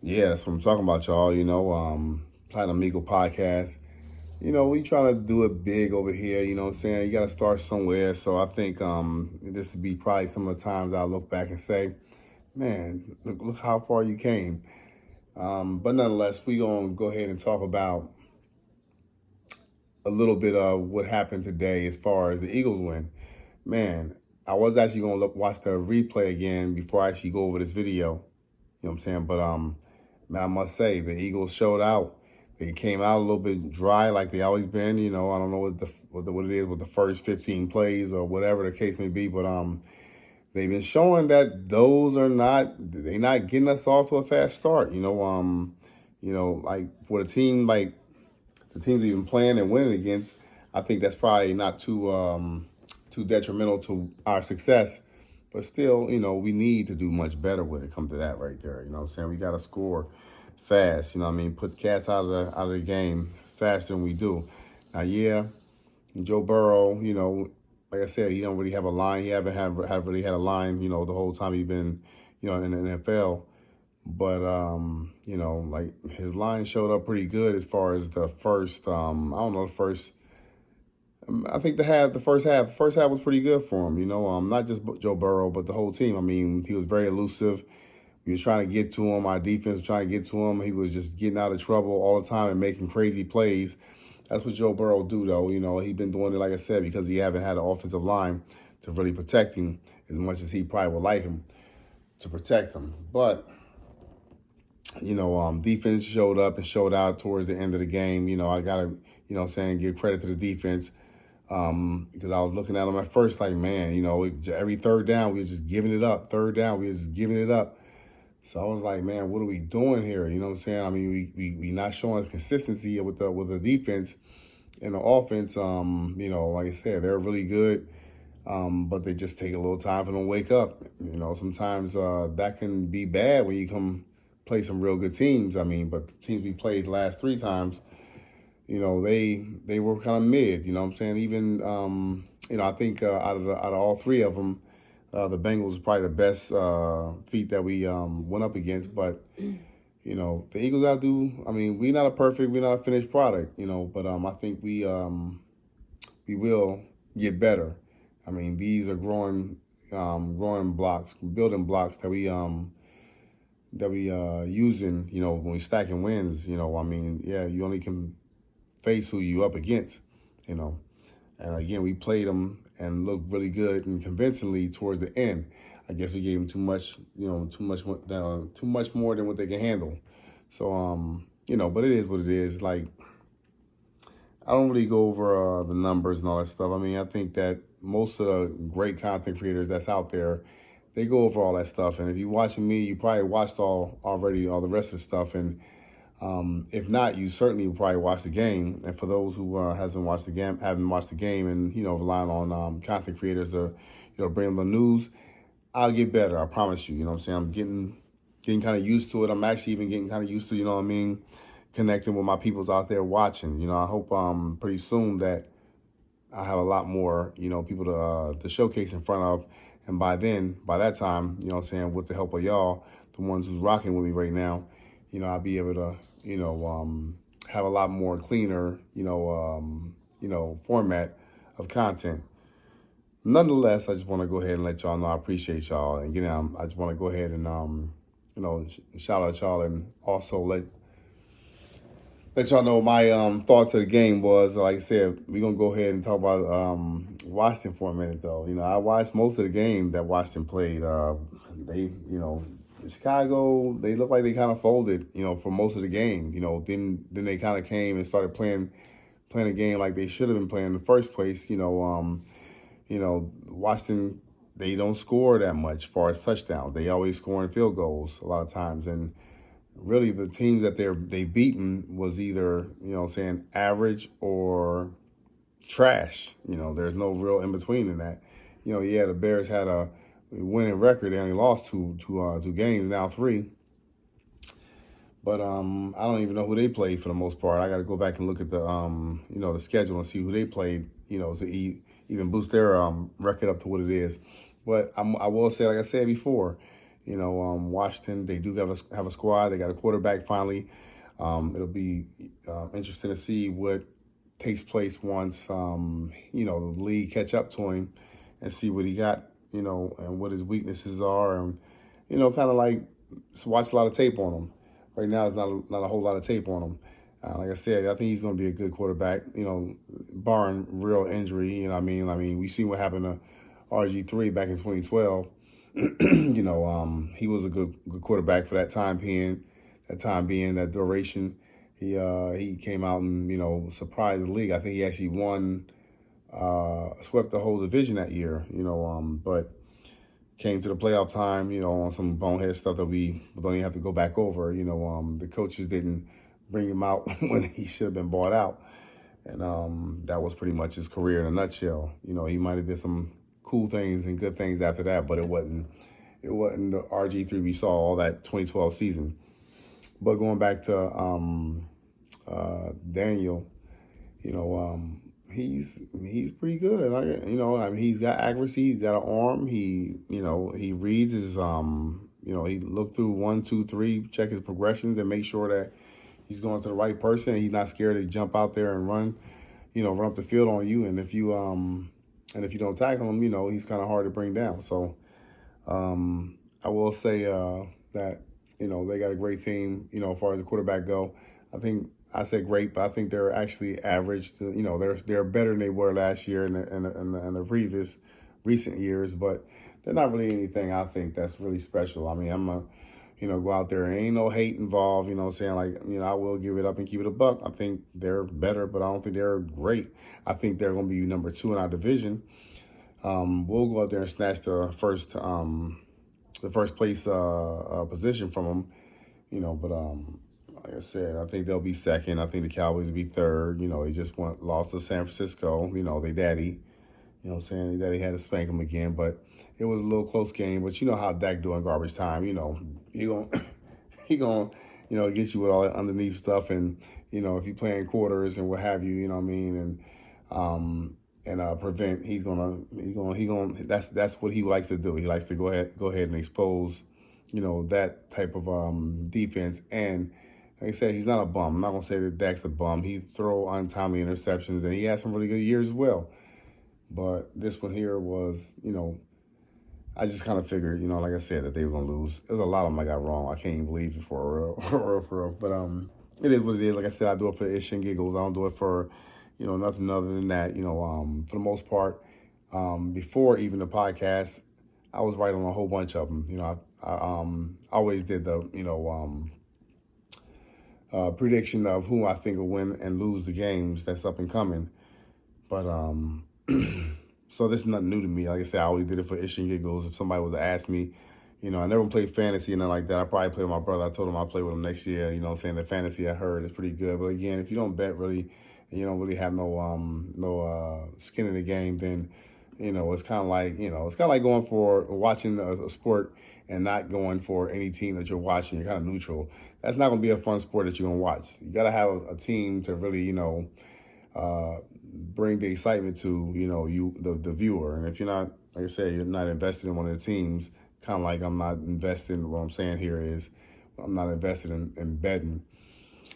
Yeah, that's what I'm talking about, y'all. Platinum Eagle podcast. We trying to do it big over here. You know what I'm saying? You got to start somewhere. So I think this would be probably some of the times I look back and say, man, look how far you came. But nonetheless, we gonna go ahead and talk about a little bit of what happened today as far as the Eagles win. Man, I was actually gonna watch the replay again before I actually go over this video. You know what I'm saying? But man, I must say the Eagles showed out. They came out a little bit dry, like they always been. I don't know what it is with the first 15 plays or whatever the case may be, but they've been showing that they're not getting us off to a fast start. Like for the team like the teams we've been playing and winning against, I think that's probably not too detrimental to our success. But still, we need to do much better when it comes to that right there. You know what I'm saying? We got to score fast. You know what I mean? Put cats out of the game faster than we do. Now, yeah, Joe Burrow, like I said, he don't really have a line. He haven't have really had a line, the whole time he's been, in the NFL. But like his line showed up pretty good as far as the first. I don't know the first. I think the first half was pretty good for him. Not just Joe Burrow, but the whole team. I mean, he was very elusive. We was trying to get to him. Our defense was trying to get to him. He was just getting out of trouble all the time and making crazy plays. That's what Joe Burrow do, though. He's been doing it, like I said, because he haven't had an offensive line to really protect him as much as he probably would like him to protect him. But defense showed up and showed out towards the end of the game. I gotta, give credit to the defense. Because I was looking at them at first like, man, every third down, we were just giving it up. Third down, we were just giving it up. So I was like, man, what are we doing here? You know what I'm saying? I mean, we not showing consistency with the defense and the offense. Like I said, they're really good, but they just take a little time for them to wake up. Sometimes that can be bad when you come play some real good teams. I mean, but the teams we played the last three times, they were kind of mid. You know what I'm saying? Even I think out of all three of them, the Bengals was probably the best feat that we went up against. But the Eagles got to do. I mean, we're not a finished product. But I think we will get better. I mean, these are growing blocks, building blocks that we using. When we stacking wins. I mean, yeah, you only can face who you up against, And again, we played them and looked really good and convincingly towards the end. I guess we gave them too much more than what they can handle. So, but it is what it is. Like, I don't really go over the numbers and all that stuff. I mean, I think that most of the great content creators that's out there, they go over all that stuff. And if you're watching me, you probably watched all the rest of the stuff. And if not, you certainly will probably watch the game. And for those who haven't watched the game, and relying on content creators to bring them the news, I'll get better. I promise you. You know what I'm saying? I'm getting kind of used to it. I'm actually even getting kind of used to, connecting with my peoples out there watching. I hope pretty soon that I have a lot more people to showcase in front of, and by that time, with the help of y'all, the ones who's rocking with me right now, I'll be able to, have a lot more cleaner, format of content. Nonetheless, I just want to go ahead and let y'all know I appreciate y'all. And I just want to go ahead and, shout out y'all and also let y'all know my thoughts of the game was, like I said, we're going to go ahead and talk about Washington for a minute, though. I watched most of the game that Washington played. Chicago, they looked like they kind of folded, for most of the game. Then they kind of came and started playing a game like they should have been playing in the first place. Washington, they don't score that much as far as touchdowns. They always scoring field goals a lot of times. And really the teams that they beaten was either, average or trash. There's no real in between in that. The Bears had a winning record. They only lost two games, now three. But I don't even know who they played for the most part. I got to go back and look at the the schedule and see who they played, to even boost their record up to what it is. But I will say, like I said before, Washington, they do have a squad. They got a quarterback finally. It'll be interesting to see what takes place once, the league catch up to him and see what he got, and what his weaknesses are. And, kind of like just watch a lot of tape on him. Right now, it's not a whole lot of tape on him. Like I said, I think he's going to be a good quarterback, barring real injury. You know what I mean? We see what happened to RG3 back in 2012. He was a good quarterback for that time being, that duration. He came out and, surprised the league. I think he actually swept the whole division that year, but came to the playoff time, on some bonehead stuff that we don't even have to go back over. The coaches didn't bring him out when he should have been bought out. And that was pretty much his career in a nutshell. He might have did some cool things and good things after that, but it wasn't the RG3 we saw all that 2012 season. But going back to Daniel, he's pretty good. He's got accuracy, he's got an arm. He reads his he look through 1, 2, 3, check his progressions and make sure that he's going to the right person. He's not scared to jump out there and run up the field on you. And if you don't tackle him, he's kind of hard to bring down. So I will say that they got a great team. As far as the quarterback go, I said great, but I think they're actually average. They're better than they were last year and the previous recent years, but they're not really anything I think that's really special. I'm go out there and ain't no hate involved. I will give it up and keep it a buck. I think they're better, but I don't think they're great. I think they're going to be number 2 in our division. We'll go out there and snatch the first place position from them, but like I said, I think they'll be second. I think the Cowboys will be third. They just lost to San Francisco. They daddy. Their daddy had to spank them again, but it was a little close game. But you know how Dak doing garbage time. He gonna get you with all that underneath stuff, and if you're playing quarters and what have you, and prevent. He's gonna. That's what he likes to do. He likes to go ahead and expose, that type of defense. And like I said, he's not a bum. I'm not gonna say that Dak's a bum. He throw untimely interceptions, and he had some really good years as well. But this one here was, I just kind of figured, like I said, that they were gonna lose. There's a lot of them I got wrong. I can't even believe it for real. But it is what it is. Like I said, I do it for ish and giggles. I don't do it for, nothing other than that. For the most part, before even the podcast, I was right on a whole bunch of them. I always did the, prediction of who I think will win and lose the games that's up and coming. But so this is nothing new to me. Like I said, I always did it for ish and giggles. If somebody was to ask me, I never played fantasy and nothing like that. I probably play with my brother. I told him I'll play with him next year. The fantasy I heard is pretty good. But again, if you don't bet really, and you don't really have no skin in the game, then it's kind of like going for watching a sport and not going for any team that you're watching. You're kind of neutral. That's not going to be a fun sport that you're going to watch. You got to have a team to really, bring the excitement to, the viewer. And if you're not, like I said, you're not invested in one of the teams, kind of like I'm not invested, what I'm saying here is I'm not invested in betting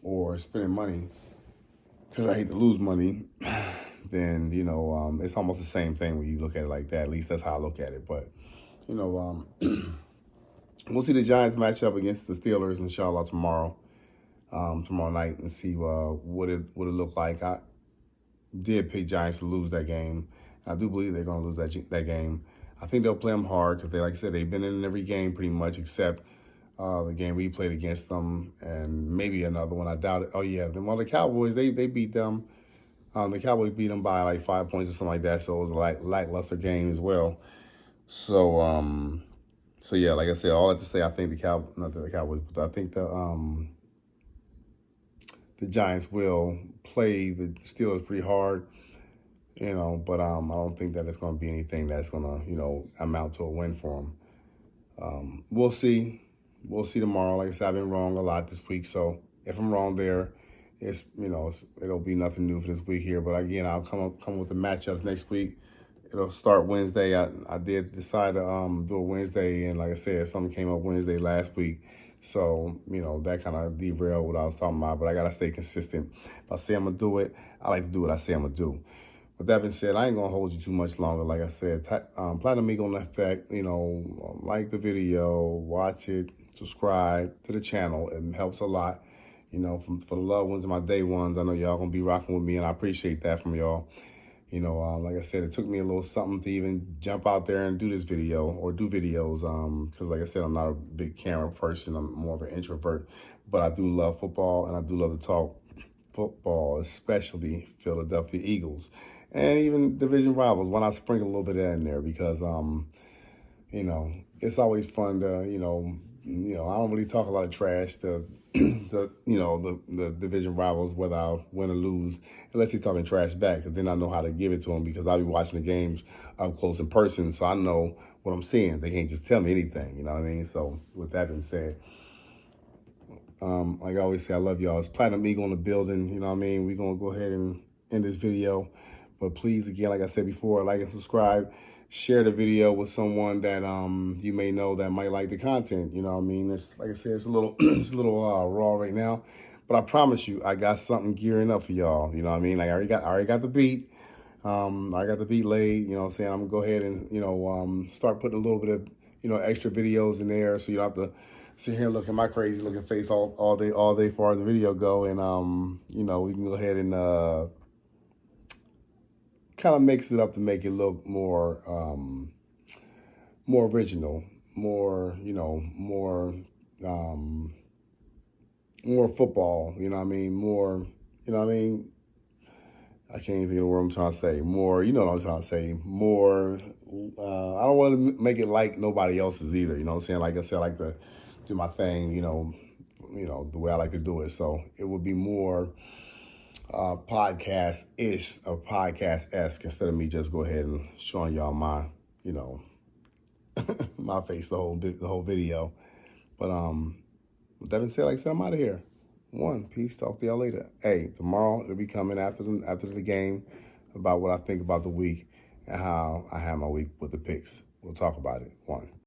or spending money because I hate to lose money, then, it's almost the same thing when you look at it like that. At least that's how I look at it. But, we'll see the Giants match up against the Steelers, inshallah, tomorrow night, and see what it look like. I did pick Giants to lose that game. I do believe they're going to lose that game. I think they'll play them hard because, like I said, they've been in every game pretty much except the game we played against them and maybe another one. I doubt it. Oh, yeah. Then, the Cowboys, they beat them. The Cowboys beat them by like 5 points or something like that, so it was a lackluster game as well. So, yeah, like I said, all that to say, I think not the Cowboys, but I think the Giants will play the Steelers pretty hard, but I don't think that it's going to be anything that's going to, amount to a win for them. We'll see. We'll see tomorrow. Like I said, I've been wrong a lot this week, so if I'm wrong there, it'll be nothing new for this week here. But again, I'll come with the matchups next week it'll start Wednesday. I did decide to do it Wednesday, and like I said, something came up Wednesday last week. So, that kind of derailed what I was talking about, but I got to stay consistent. If I say I'm going to do it, I like to do what I say I'm going to do. With that being said, I ain't going to hold you too much longer. Like I said, Platinum Eagle Effect, like the video, watch it, subscribe to the channel. It helps a lot, for the loved ones and my day ones. I know y'all going to be rocking with me, and I appreciate that from y'all. Like I said, it took me a little something to even jump out there and do this video or do videos. Because like I said, I'm not a big camera person. I'm more of an introvert, but I do love football and I do love to talk football, especially Philadelphia Eagles and even division rivals. Why not sprinkle a little bit of that in there? Because, it's always fun to, I don't really talk a lot of trash to, the division rivals, whether I win or lose, unless you're talking trash back, because then I know how to give it to them because I'll be watching the games up close in person, so I know what I'm seeing. They can't just tell me anything, you know what I mean? So with that being said, like I always say, I love y'all. It's Platinum Eagle in the building, you know what I mean? We're going to go ahead and end this video. But please, again, like I said before, like and subscribe. Share the video with someone that you may know that might like the content. You know what I mean? It's, like I said, it's a little raw right now. But I promise you, I got something gearing up for y'all. You know what I mean? Like I already got the beat. I got the beat laid. You know what I'm saying? I'm going to go ahead and, start putting a little bit of, extra videos in there so you don't have to sit here and look at my crazy looking face all day far as the video go. And, we can go ahead and kind of mix it up to make it look more original, more, more football, you know what I mean? More, you know what I mean? I can't even think of what I'm trying to say. More, you know what I'm trying to say. More, I don't want to make it like nobody else's either, you know what I'm saying? Like I said, I like to do my thing, the way I like to do it. So it would be more podcast-ish or podcast-esque instead of me just go ahead and showing y'all my, my face the whole video. But with that being said, like I said, I'm out of here. Peace. Talk to y'all later. Hey, tomorrow it'll be coming after the game about what I think about the week and how I have my week with the picks. We'll talk about it.